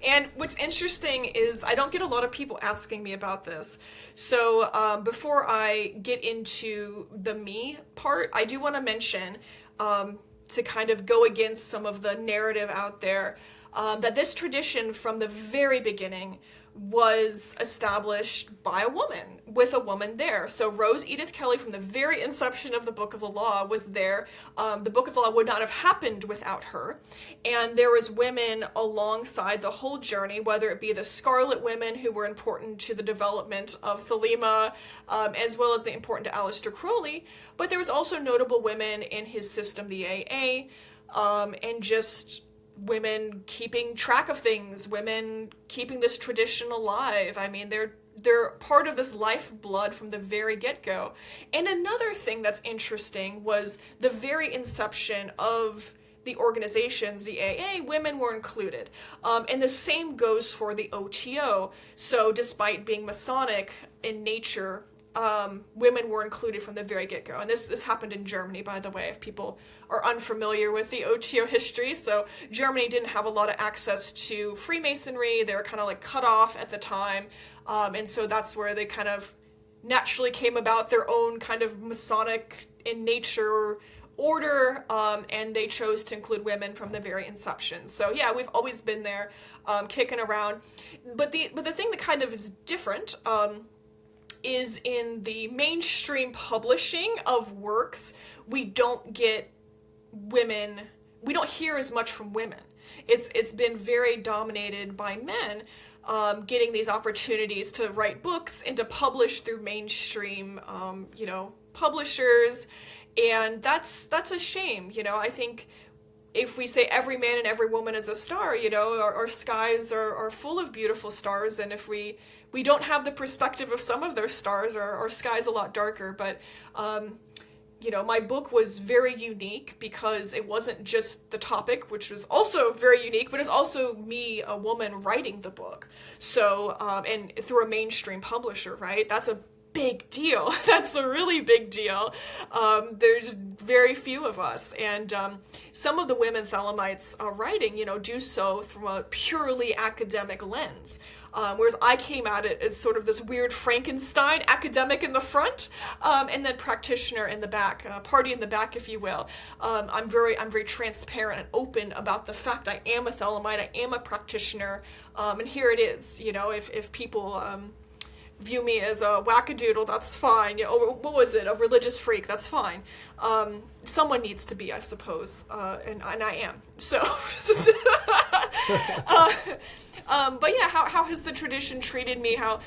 And what's interesting is I don't get a lot of people asking me about this. So before I get into the me part, I do want to mention, to kind of go against some of the narrative out there, that this tradition from the very beginning was established by a woman, with a woman there. So Rose Edith Kelly, from the very inception of the Book of the Law, was there. The Book of the Law would not have happened without her. And there was women alongside the whole journey, whether it be the Scarlet women who were important to the development of Thelema, as well as the important to Aleister Crowley. But there was also notable women in his system, the AA, and just women keeping track of things, women keeping this tradition alive. I mean, they're part of this lifeblood from the very get-go. And another thing that's interesting was the very inception of the organizations, the AA, women were included. And the same goes for the OTO. So despite being Masonic in nature, women were included from the very get-go. And this happened in Germany, by the way, if people are unfamiliar with the OTO history. So Germany didn't have a lot of access to Freemasonry. They were kind of like cut off at the time. And so that's where they kind of naturally came about their own kind of Masonic in nature order, and they chose to include women from the very inception. So yeah, we've always been there, kicking around. But the thing that kind of is different, is in the mainstream publishing of works, we don't get women, we don't hear as much from women. It's been very dominated by men, getting these opportunities to write books and to publish through mainstream, publishers, and that's a shame. I think if we say every man and every woman is a star, our skies are full of beautiful stars, and if we don't have the perspective of some of those stars, our sky's a lot darker. But my book was very unique because it wasn't just the topic, which was also very unique, but it's also me, a woman, writing the book. So, and through a mainstream publisher, right? That's a big deal. That's a really big deal. There's very few of us. And some of the women Thelemites writing, do so from a purely academic lens. Whereas I came at it as sort of this weird Frankenstein, academic in the front, and then practitioner in the back, party in the back, if you will. I'm very transparent and open about the fact I am a Thelemite, I am a practitioner, and here it is. If people view me as a wackadoodle, that's fine. Or what was it? A religious freak, that's fine. Someone needs to be, I suppose, and I am. So, but yeah, how has the tradition treated me? How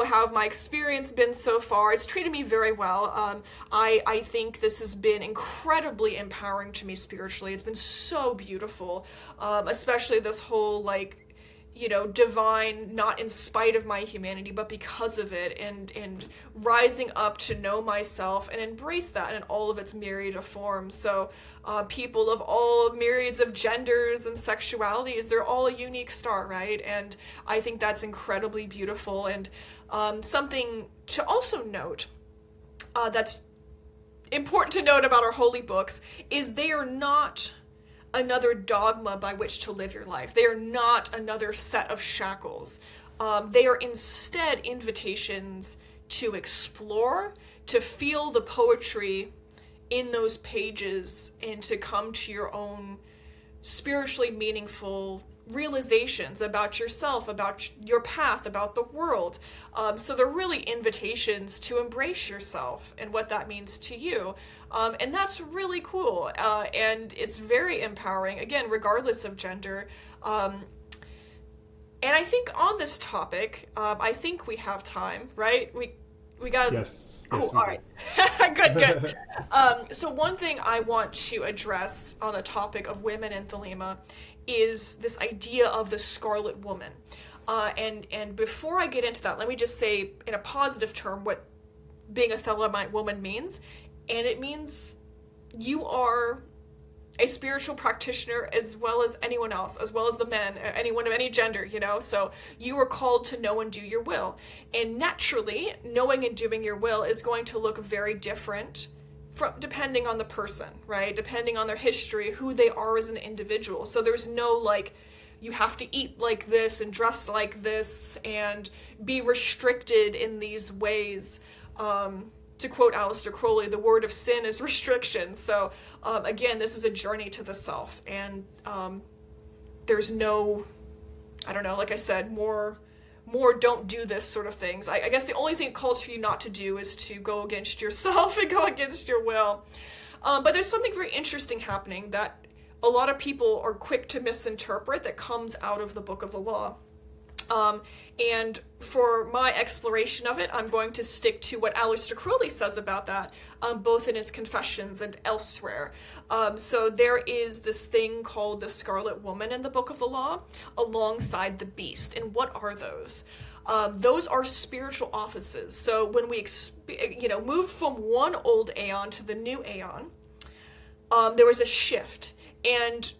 have my experience been so far? It's treated me very well. I think this has been incredibly empowering to me spiritually. It's been so beautiful, especially this whole divine, not in spite of my humanity, but because of it, and rising up to know myself and embrace that in all of its myriad of forms. So people of all myriads of genders and sexualities, they're all a unique star, right? And I think that's incredibly beautiful. And something to also note that's important to note about our holy books is they are not another dogma by which to live your life. They are not another set of shackles. They are instead invitations to explore, to feel the poetry in those pages, and to come to your own spiritually meaningful realizations about yourself, about your path, about the world. So they're really invitations to embrace yourself and what that means to you. And that's really cool. And it's very empowering, again, regardless of gender. And I think on this topic, I think we have time, right? We got... Yes. Cool. Yes, All right. Good. So one thing I want to address on the topic of women in Thelema is this idea of the Scarlet Woman. And before I get into that, let me just say in a positive term what being a Thelemite woman means. And it means you are a spiritual practitioner as well as anyone else, as well as the men, anyone of any gender, so you are called to know and do your will. And naturally, knowing and doing your will is going to look very different depending on the person, right? Depending on their history, who they are as an individual. So there's no you have to eat like this and dress like this and be restricted in these ways. To quote Aleister Crowley, the word of sin is restriction. So again, this is a journey to the self, and there's no, I don't know, like I said, more don't do this sort of things. I guess the only thing it calls for you not to do is to go against yourself and go against your will. But there's something very interesting happening that a lot of people are quick to misinterpret that comes out of the Book of the Law. And for my exploration of it, I'm going to stick to what Aleister Crowley says about that, both in his Confessions and elsewhere. So there is this thing called the Scarlet Woman in the Book of the Law, alongside the Beast. And what are those? Those are spiritual offices. So when we, moved from one old aeon to the new aeon, there was a shift. And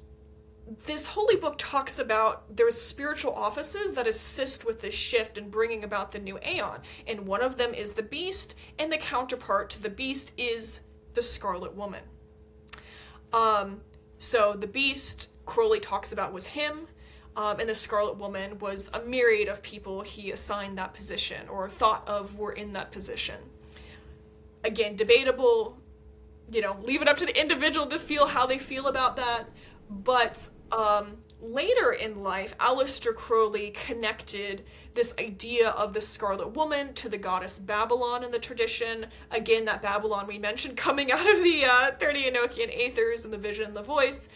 this holy book talks about there's spiritual offices that assist with this shift and bringing about the new aeon. And one of them is the Beast, and the counterpart to the Beast is the Scarlet Woman. So the Beast, Crowley talks about, was him, and the Scarlet Woman was a myriad of people he assigned that position or thought of were in that position. Again, debatable, leave it up to the individual to feel how they feel about that. But later in life, Aleister Crowley connected this idea of the Scarlet Woman to the goddess Babylon in the tradition. Again, that Babylon we mentioned coming out of the 30 Enochian Aethers and the Vision and the Voice.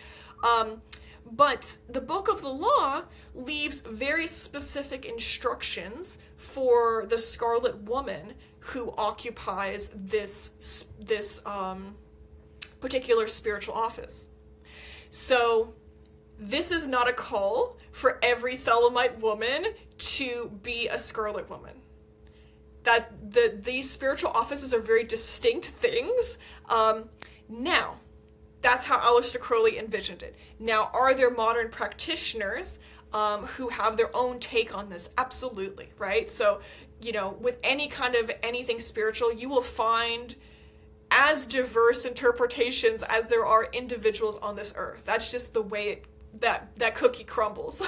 But the Book of the Law leaves very specific instructions for the Scarlet Woman who occupies this particular spiritual office. So this is not a call for every Thelemite woman to be a Scarlet Woman. these spiritual offices are very distinct things. Now, that's how Aleister Crowley envisioned it. Now, are there modern practitioners who have their own take on this? Absolutely, right? So, with any kind of anything spiritual, you will find as diverse interpretations as there are individuals on this earth. That's just the way that cookie crumbles.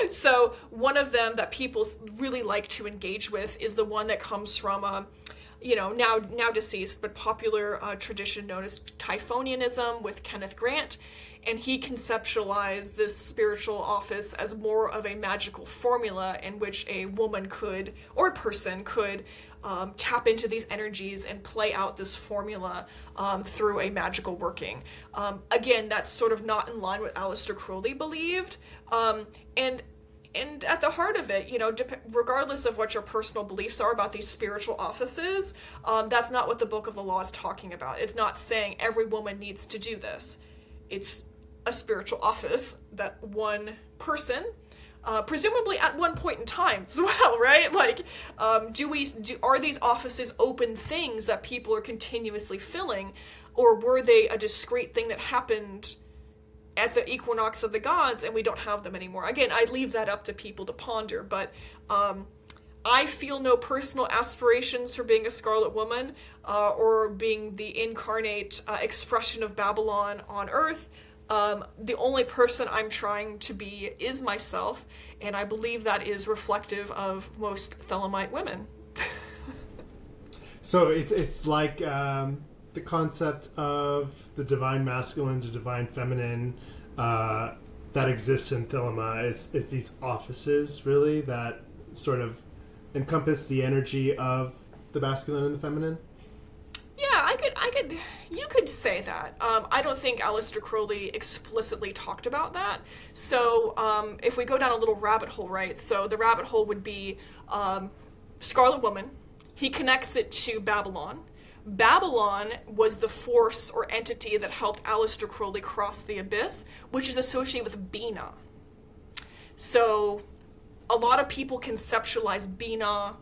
So one of them that people really like to engage with is the one that comes from now deceased but popular tradition known as Typhonianism with Kenneth Grant, and he conceptualized this spiritual office as more of a magical formula in which a woman could, or a person could, tap into these energies and play out this formula through a magical working. Again, that's sort of not in line with Aleister Crowley believed. And at the heart of it, regardless of what your personal beliefs are about these spiritual offices, that's not what the Book of the Law is talking about. It's not saying every woman needs to do this. It's a spiritual office that one person, presumably at one point in time as well, right? Like, are these offices open things that people are continuously filling, or were they a discrete thing that happened at the equinox of the gods and we don't have them anymore? Again, I leave that up to people to ponder, but I feel no personal aspirations for being a Scarlet Woman or being the incarnate expression of Babylon on Earth. The only person I'm trying to be is myself, and I believe that is reflective of most Thelemite women. So it's like the concept of the divine masculine to divine feminine that exists in Thelema is these offices, really, that sort of encompass the energy of the masculine and the feminine? Yeah, you could say that. I don't think Aleister Crowley explicitly talked about that. So if we go down a little rabbit hole, right? So the rabbit hole would be Scarlet Woman. He connects it to Babylon. Babylon was the force or entity that helped Aleister Crowley cross the abyss, which is associated with Bina. So a lot of people conceptualize Bina,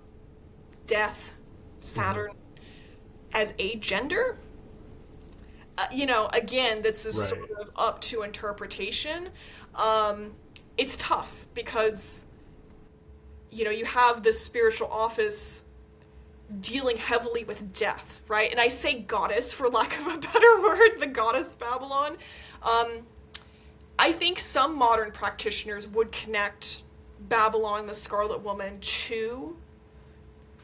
death, Saturn, as a gender. Again, this is sort of up to interpretation. It's tough because, you have this spiritual office dealing heavily with death, right? And I say goddess for lack of a better word, the goddess Babylon. I think some modern practitioners would connect Babylon, the Scarlet Woman, to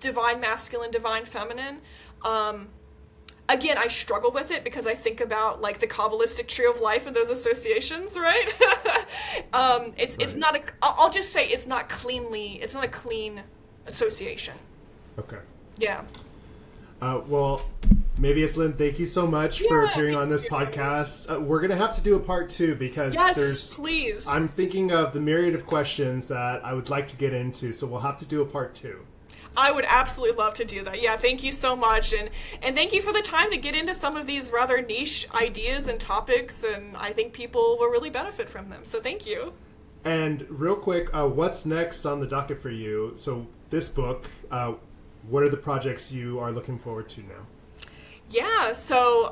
divine masculine, divine feminine. Again, I struggle with it because I think about like the Kabbalistic tree of life and those associations, right? It's not I'll just say it's not a clean association. Okay. Yeah. Well, Maevius Lynn, thank you so much for appearing on this podcast. We're going to have to do a part 2 because please. I'm thinking of the myriad of questions that I would like to get into, so we'll have to do a part 2. I would absolutely love to do that. Yeah, thank you so much. And thank you for the time to get into some of these rather niche ideas and topics, and I think people will really benefit from them. So thank you. And real quick, what's next on the docket for you? So this book, what are the projects you are looking forward to now? Yeah, so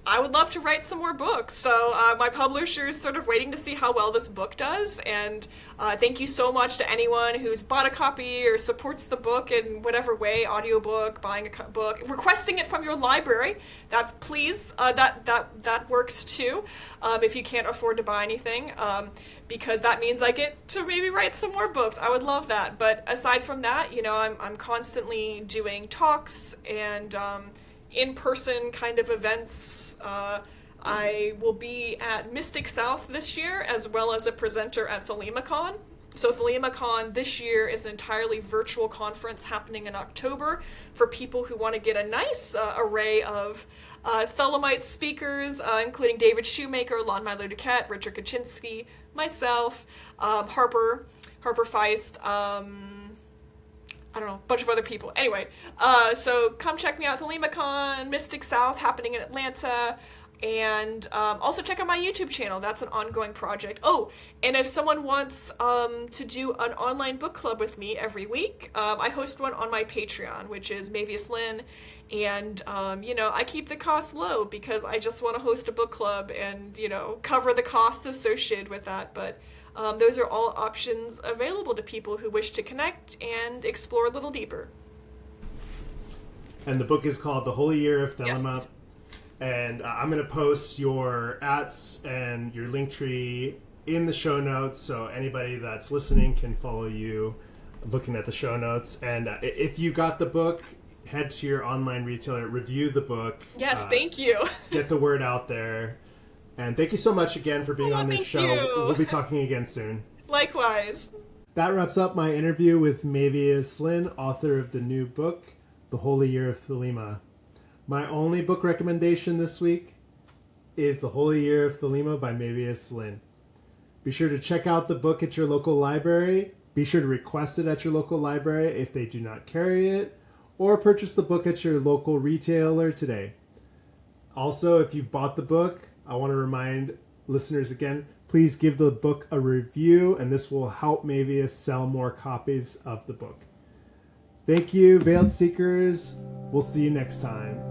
I would love to write some more books. So my publisher is sort of waiting to see how well this book does. And thank you so much to anyone who's bought a copy or supports the book in whatever way, audiobook, buying a book, requesting it from your library. That works too, if you can't afford to buy anything, because that means I get to maybe write some more books. I would love that. But aside from that, I'm constantly doing talks and in-person kind of events. I will be at Mystic South this year, as well as a presenter at ThelemaCon. So ThelemaCon this year is an entirely virtual conference happening in October for people who want to get a nice array of Thelemite speakers, including David Shoemaker, Lon Milo Duquette, Richard Kaczynski, myself, Harper Feist, I don't know, a bunch of other people. Anyway, so come check me out at ThelemaCon, Mystic South happening in Atlanta. And also check out my YouTube channel. That's an ongoing project. Oh, and if someone wants to do an online book club with me every week, I host one on my Patreon, which is Maevius Lynn. And, I keep the costs low because I just want to host a book club and, cover the costs associated with that. But those are all options available to people who wish to connect and explore a little deeper. And the book is called The Holy Year of Thelema. Yes. And I'm going to post your @ and your link tree in the show notes, so anybody that's listening can follow you looking at the show notes. And if you got the book, head to your online retailer, review the book. Yes, thank you. Get the word out there. And thank you so much again for being on this show. You. We'll be talking again soon. Likewise. That wraps up my interview with Maevius Lynn, author of the new book, The Holy Year of Thelema. My only book recommendation this week is The Holy Year of Thelema by Maevius Lynn. Be sure to check out the book at your local library. Be sure to request it at your local library if they do not carry it, or purchase the book at your local retailer today. Also, if you've bought the book, I want to remind listeners again, please give the book a review, and this will help Maevius sell more copies of the book. Thank you, Veiled Seekers. We'll see you next time.